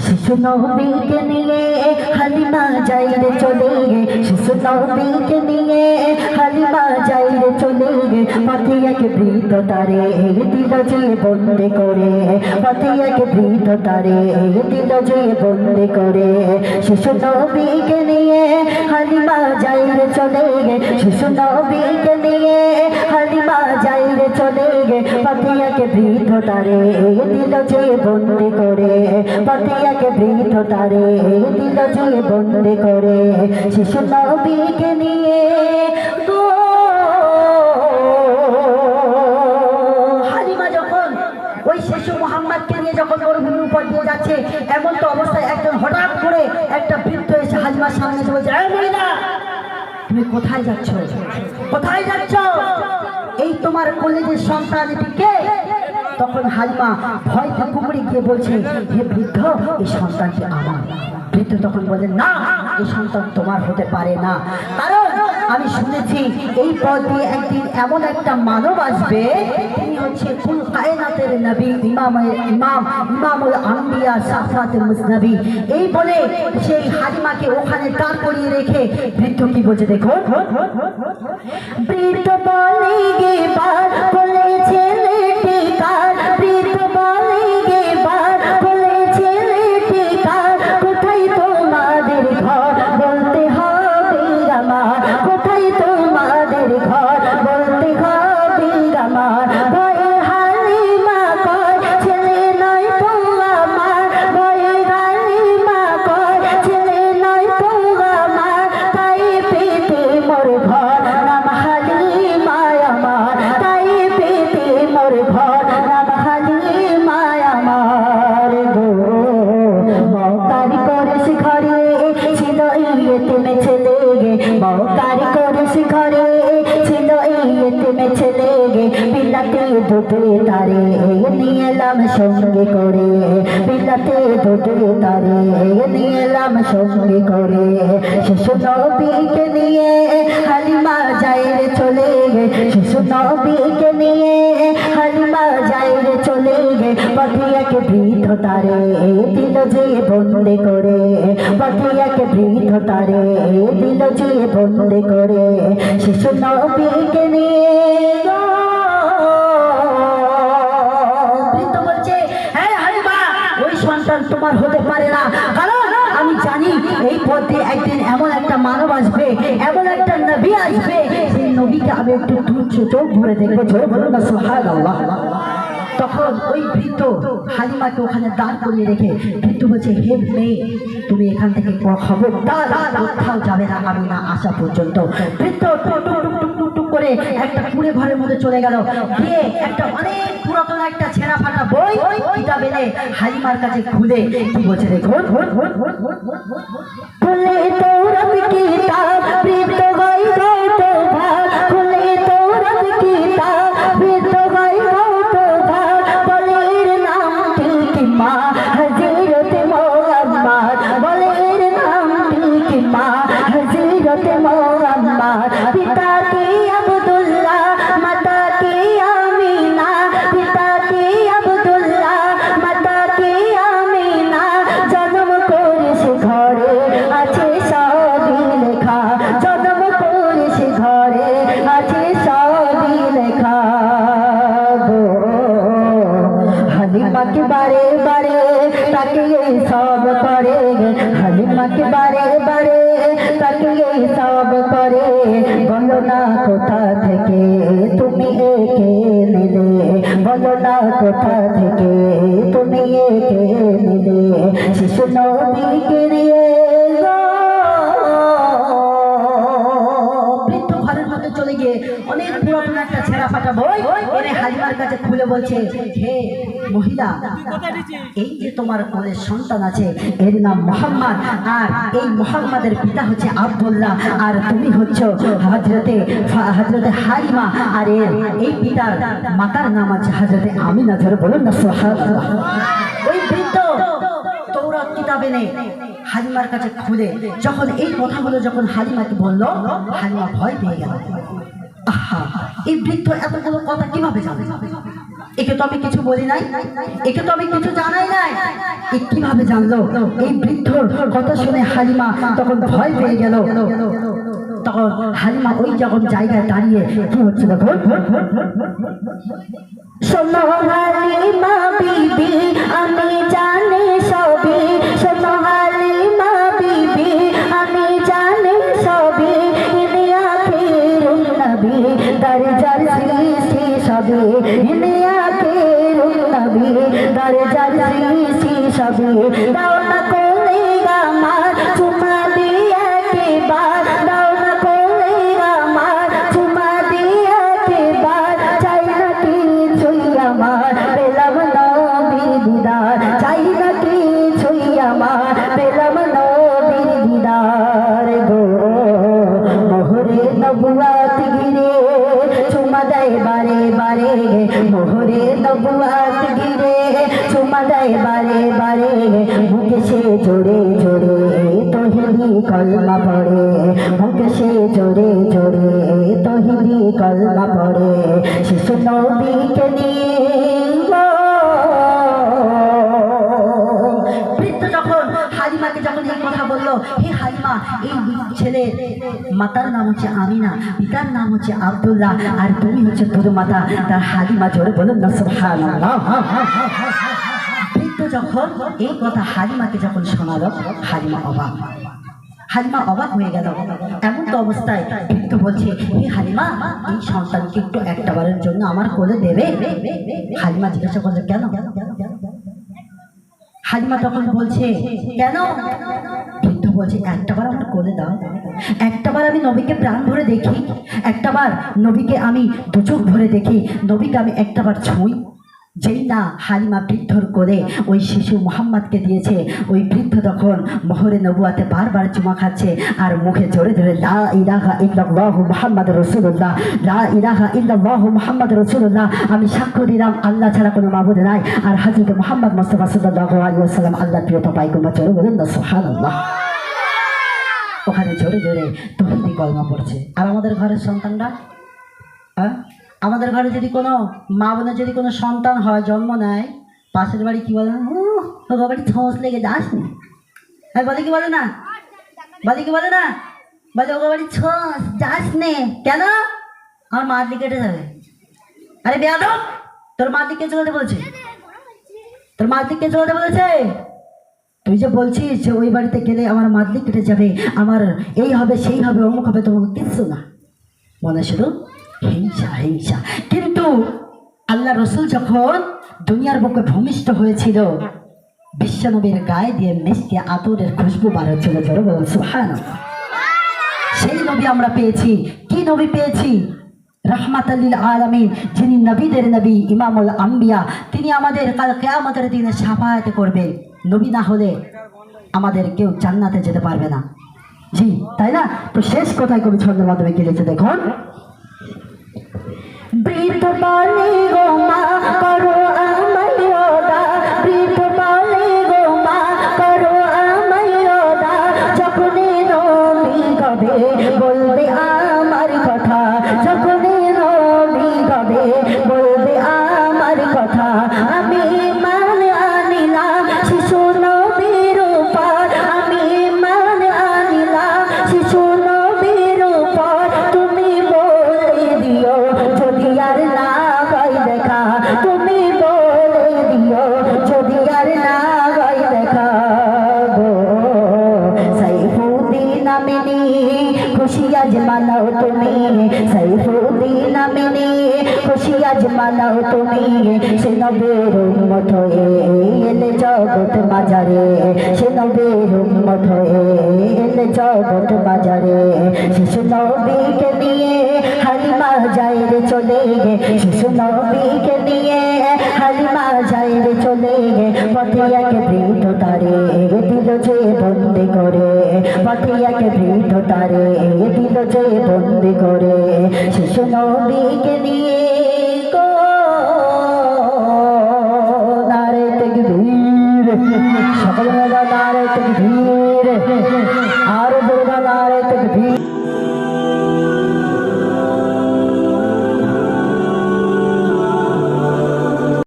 শিশু নবীকে নিয়ে হালিমা যাই রে চলে গে, শিশু নবীকে নিয়ে হালিমা যাই রে চলে গে, পথে এক বৃদ্ধ তারে দিল যে বন্দি করে, পথে এক বৃদ্ধ তারে দিল যে বন্দি করে। শিশু নবীকে নিয়ে হালিমা যাই রে চলে গে, শিশু নবীকে নিয়ে হালিমা যাই রে চলে গে, পথে এক বৃদ্ধ তারে দিল যে বন্দি করে, পথে এক বৃদ্ধ তারে দিল যে বন্দি করে। শিশু নবীকে নিয়ে হালিমা যখন ওই শিশু মুহাম্মদকে নিয়ে যখন মরুভূমির উপর দিয়ে যাচ্ছে, এমন তো অবস্থায় একজন হঠাৎ করে একটা বৃদ্ধ এসে হালিমার সামনে এসে বলছে, এই মহিলা, তুমি কোথায় যাচ্ছ, কোথায় যাচ্ছ? এই তোমার কলেজের সন্তান এটি কে? তখন হালিমা ভয় কুকুরে গিয়ে বলছে, হে বৃদ্ধ, এই সন্তানটি আমার। বৃদ্ধ তখন বলেন, না, এই সন্তান তোমার হতে পারে না, কারণ আমি শুনেছি এই পথ দিয়ে একদিন এমন একটা মানব আসবে, তিনি হচ্ছে কুল কায়নাতের নবী, ইমামুল আম্বিয়া সাফাতুল মুসনবী। এই বলে সেই হালিমাকে ওখানে দাঁড় করিয়ে রেখে বৃদ্ধ কি বলছে দেখো, বৃদ্ধ বলে গে বার বলেছে লেটিকার, বৃদ্ধ বলে গে বার বলেছে লেটিকার, কোথায় তোমাদের ঘর বলতে হবে আমার, কোথায় তোমাদের ঘর বলতে হবে আমার। ভয়ে হালিমা কয় ছেলে নয় তো আমার, ভয়ে হালিমা কয় ছেলে নয় তো আমার, তাই পেতে মোর ঘর নাম হালিমা আমার, তাই পেতে মোর ঘর নাম হালিমা আমার। গো মকারি করে শিখরে ছিল ইয়েতিম ছেলে গে, মকারি করে শিখরে ছিল ইয়েতিম ছেলে গে, বিলাতে দুধে তারে নিয়ে এলাম সঙ্গে করে, বিলাতে দুধে তারে নিয়ে এলাম সঙ্গে করে। শিশু নবীকে নিয়ে হালিমা যাই রে চলে গে, শিশু নবীকে নিয়ে হালিমা যাই রে চলে গে, পথে এক বৃদ্ধ তারে দিল যে বন্দি করে, পথে এক বৃদ্ধ তারে দিল যে বন্দি করে। শিশু নবীকে নিয়ে বৃদ্ধ বলছে, হ্যাঁ হালিমা, ওই সন্তান তোমার হতে পারে না, কারণ আমি জানি এই পথে একদিন এমন একটা মানব আসবে, এমন একটা নবী আসবে, সেই নবীকে আমি একটু চোখ ভরে দেখবো। জোরে বলুন না সুবহানাল্লাহ। তখন ওই বৃদ্ধ হালিমাকে ওখানে দাঁড় করিয়ে রেখে বৃদ্ধ বলছে, হে মেয়ে, তুমি এখান থেকে খবরদার কোথাও যাবে না আমি না আসা পর্যন্ত। বৃদ্ধ টুক টুক করে একটা কুড়ে ঘরের মধ্যে চলে গেল, গিয়ে একটা অনেক পুরাতন একটা ছেঁড়া ফাটা বই কিতাব এনে হালিমার কাছে খুলে কি বলছে দেখুন, খুলে তৌরাত কিতাব বৃদ্ধ গাই তো ভাগ, খুলে তৌরাত কিতাব বৃদ্ধ গাই তো ভাগ, বলের নামটি কি মা হযরত মুহাম্মদ, বলের নামটি কি মা হযরত মুহাম্মদ, পিতা কি আব্দুল্লাহ, মাতা কি আমিনা, পিতা কি আব্দুল্লাহ, মাতা কি আমিনা, জন্ম করেছে ঘরে আছে সবই লেখা, জন্ম করেছে ঘরে আছে সবই লেখা। গো হালিমাকে বারে বারে তাকে সব করে, হালিমাকে বারে বারে তাকে সব করে, বলো না কোথা থেকে তুমি একে নিলে, বলো না কোথা থেকে তুমি একে নিলে। শিশু নবীকে নিয়ে বৃদ্ধ ঘরের মধ্যে চলে গিয়ে অনেক পুরাতন একটা ছেঁড়া ফাটা বই এনে হালিমার কাছে খুলে বলছে, হে মহিলা, এই যে তোমার কোলের সন্তান আছে এর নাম মুহাম্মদ, আর এই মুহাম্মাদের পিতা হচ্ছে আব্দুল্লাহ, আর তুমি হচ্ছ হযরতে হালিমা, আর এই পিতার মাতার নাম আছে হযরতে আমিনা। ধরে বলুন না সুবহানাল্লাহ। ওই বৃদ্ধ তৌরাত কিতাব এনে হালিমার কাছে খুলে যখন এই কথাগুলো যখন হালিমাকে বলল, হালিমা ভয় পেয়ে গেল। আহা, এই বৃদ্ধ এতগুলো কথা কিভাবে জানে? একে তো আমি কিছু বলি নাই, একে তো আমি কিছু জানাই নাই। এ কিভাবে জানলো? এই বৃদ্ধর কথা শুনে হালিমা তখন ভয় পেয়ে গেল। তখন হালিমা ওই যখন জায়গায় দাঁড়িয়ে কি হচ্ছে দেখো, শোনো হালিমা বিবি আমি জানি সবই, শোনো হালিমা বিবি আমি জানি সবই, ইনি আখিরুন নবী দরজার সৃষ্টি সবই, ইনি আখিরুন নবী দরজার সৃষ্টি সবই। দাও না কোলে আমার চুমা দিয়ে একবার, দাও না কোলে আমার চুমা দিয়ে একবার, চাই না কিছুই আমার পেলাম নবীর দিদার, চাই না কিছুই আমার পেলাম নবীর দিদার গো। মোহরে নবুয়াত ঘিরে চুমা দেয় বারে বারে, মোহরে নবুয়াত ঘিরে চুমা দেয় বারে বারে, মুখে সে জোরে জোরে তহিদি কলমা পড়ে, মুখে সে জোরে জোরে তহিদি কলমা পড়ে, শিশু নবীকে নিয়ে বৃদ্ধ যখন হালিমাকে যখন এই কথা বললো, হে হালিমা, এই ছেলের মাতার নাম হচ্ছে আমিনা, পিতার নাম হচ্ছে আব্দুল্লাহ, আর তুমি হচ্ছে তোর মাতা। তার হালিমা জোরে বলুন না সুবহানাল্লাহ। বৃদ্ধ যখন এই কথা হালিমাকে যখন শোনালো, হালিমা অবাক, হালিমা অবাক হয়ে গেল। এমন তো অবস্থায় বৃদ্ধ বলছে, হে হালিমা, এই সন্তানকে একটু একটা বারের জন্য আমার কোলে দেবে? হালিমা জিজ্ঞাসা করলো, কেন? হালিমা তখন বলছে, কেন? বৃদ্ধ বলছে, একটাবার আমার কোলে দাও, একটাবার আমি নবীকে প্রাণ ভরে দেখি, একটাবার নবীকে আমি দু চোখ ভরে দেখি, নবীকে আমি একটাবার ছুঁই। যেই না হালিমা বৃদ্ধর কোলে ওই শিশু মোহাম্মদকে দিয়েছে, ওই বৃদ্ধ তখন মোহরে নবুয়াতে বারবার চুমা খাচ্ছে আর মুখে জোরে জোরে লা ইলাহা ইল্লাল্লাহু মুহাম্মাদুর রাসূলুল্লাহ, লা ইলাহা ইল্লাল্লাহু মুহাম্মাদুর রাসূলুল্লাহ, আমি সাক্ষ্য দিলাম আল্লাহ ছাড়া কোনো মাবুদ নাই, আর হযরত মুহাম্মদ মুস্তাফা সাল্লাল্লাহু আলাইহি ওয়াসাল্লাম আল্লাহর প্রিয় পায়গম্বর। জোরে বলুন না সুবহানাল্লাহ। ওখানে জোরে জোরে তৌহিদি কলমা পড়ছে। আর আমাদের ঘরের সন্তানরা, আমাদের ঘরে যদি কোনো মা বোনের যদি কোনো সন্তান হয়, জন্ম নেয়, পাশের বাড়ি কি বলে, ও বাড়ি ছোঁস লেগে যাস নি, হ্যাঁ বলে কি বলে না, বলে কি বলে না, বলে ও বাড়ি ছোঁস যাস নে, কেন? আমার মার দিকে কেটে যাবে। আরে বেয়াদব, তোর মার দিকে চলতে বলছে, তোর মার দিকে চলতে বলেছে? তুই যে বলছিস যে ওই বাড়িতে গেলে আমার মার দিক কেটে যাবে, আমার এই হবে সেই হবে অমুক হবে, তোমাকে কিচ্ছু না, মনে শুধু হিংসা হিংসা। কিন্তু আল্লাহ রসুল যখন দুনিয়ার বুকে ভূমিষ্ঠ হয়েছিল, বিশ্বনবীর গায়ে দিয়ে মিষ্টি আতরের খুশবু বার হচ্ছিল। জোরে বলুন সুবহানাল্লাহ। সেই নবী আমরা পেয়েছি। কি নবী পেয়েছি? রাহমাতাল লিল আলামিন, যিনি নবীদের নবী, ইমামুল আম্বিয়া। তিনি আমাদের কাল কিয়ামতের দিনে শাফায়াত করবেন। নবী না হলে আমাদের কেউ জান্নাতে যেতে পারবে না। জি তাই না? তো শেষ কথায় কবি ছন্দের মাধ্যমে কি লিখেছে দেখুন, বৃদ্ধ বলে গো মা করো আমায় রোদা, বৃদ্ধ বলে গো মা করো আমায় রোদা, যখনই নবী কবে বলবে আমার কথা, যখনই নবী কবে বলবে আমার কথা, আমি মানে আনিলাম শিশু নবীর উপর, আমি মানে আনিলাম শিশু নবীর উপর, তুমি বলে দিও যদি আর না হয় দেখা, তুমি বলে দিও যদি আর না হয় দেখা গো। সাইফুদ্দিন আমিনী খুশি আজ মানাও তুমি, সাইফুদ্দিন আমিনী খুশি আজ মানাও তুমি, সে নবীর উম্মত হয়ে এলে জগৎ বাজারে, সে নবীর উম্মত হয়ে এলে জগৎ বাজারে, শিশু নবীকে নিয়ে হালিমা যায় রে চলে, শিশু নবীকে নিয়ে হালিমা যায় রে চলে, পথে এক বৃদ্ধ তারে দিল যে বন্দি করে, পথে এক বৃদ্ধ তারে দিল যে বন্দি করে, শিশু নবীকে নিয়ে গো নারে তাকবীর, সকল নারে তাকবীর।